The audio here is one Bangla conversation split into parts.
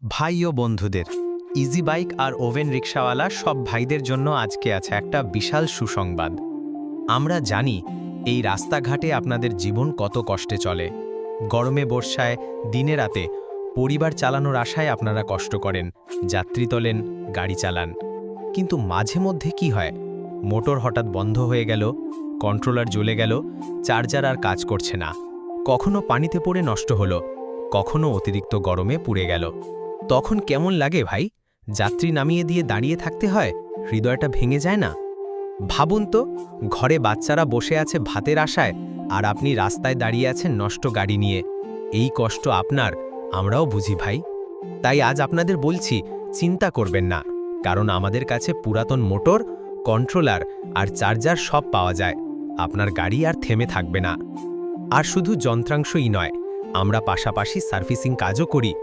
ভাই ও বন্ধুদের ইজি বাইক আর ওভেন রিকশাওয়ালা সব ভাইদের জন্য আজকে আছে একটা বিশাল সুসংবাদ। আমরা জানি এই রাস্তাঘাটে আপনাদের জীবন কত কষ্টে চলে। গরমে বর্ষায় দিনে রাতে পরিবার চালানোর আশায় আপনারা কষ্ট করেন, যাত্রী তোলেন, গাড়ি চালান। কিন্তু মাঝে মধ্যে কি হয়, মোটর হঠাৎ বন্ধ হয়ে গেল, কন্ট্রোলার জ্বলে গেল, চার্জার আর কাজ করছে না, কখনো পানিতে পড়ে নষ্ট হলো, কখনো অতিরিক্ত গরমে পুড়ে গেল। তখন কেমন লাগে ভাই? যাত্রী নামিয়ে দিয়ে দাঁড়িয়ে থাকতে হয়, হৃদয়টা ভেঙে যায় না? ভাবুন তো, ঘরে বাচ্চারা বসে আছে ভাতের আশায়, আর আপনি রাস্তায় দাঁড়িয়ে আছেন নষ্ট গাড়ি নিয়ে। এই কষ্ট আপনার, আমরাও বুঝি ভাই। তাই আজ আপনাদের বলছি, চিন্তা করবেন না, কারণ আমাদের কাছে পুরাতন মোটর, কন্ট্রোলার আর চার্জার সব পাওয়া যায়। আপনার গাড়ি আর থেমে থাকবে না। আর শুধু যন্ত্রাংশই নয়, আমরা পাশাপাশি সার্ভিসিং কাজও করি।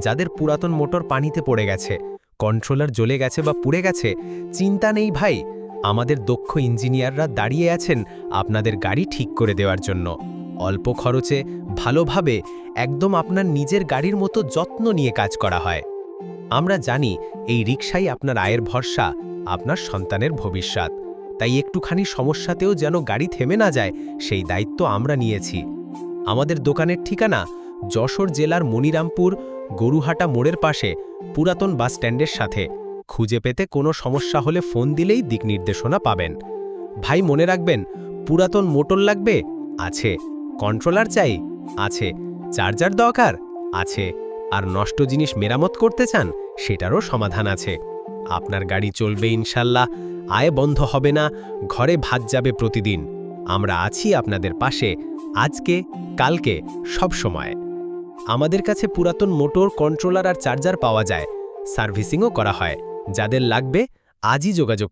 যাদের পুরাতন মোটর পানিতে পড়ে গেছে, কন্ট্রোলার জ্বলে গেছে বা পুড়ে গেছে, চিন্তা নেই ভাই, আমাদের দক্ষ ইঞ্জিনিয়াররা দাঁড়িয়ে আছেন আপনাদের গাড়ি ঠিক করে দেওয়ার জন্য। অল্প খরচে, ভালোভাবে, একদম আপনার নিজের গাড়ির মতো যত্ন নিয়ে কাজ করা হয়। আমরা জানি এই রিকশাই আপনার আয়ের ভরসা, আপনার সন্তানের ভবিষ্যৎ। তাই একটুখানি সমস্যাতেও যেন গাড়ি থেমে না যায়, সেই দায়িত্ব আমরা নিয়েছি। আমাদের দোকানের ঠিকানা যশোর জেলার মনিরামপুর গরুহাটা মোড়ের পাশে, পুরাতন বাস স্ট্যান্ডের সাথে। খুঁজে পেতে কোনো সমস্যা হলে ফোন দিলেই দিক নির্দেশনা পাবেন। ভাই মনে রাখবেন, পুরাতন মোটর লাগবে? আছে। কন্ট্রোলার চাই? আছে। চার্জার দরকার? আছে। আর নষ্ট জিনিস মেরামত করতে চান? সেটারও সমাধান আছে। আপনার গাড়ি চলবে ইনশাল্লাহ, আয় বন্ধ হবে না, ঘরে ভাত যাবে প্রতিদিন। আমরা আছি আপনাদের পাশে, আজকে, কালকে, সব সময়। আমাদের কাছে পুরাতন মোটর, কন্ট্রোলার আর চার্জার পাওয়া যায়, সার্ভিসিংও করা হয়। যাদের লাগবে আজই যোগাযোগ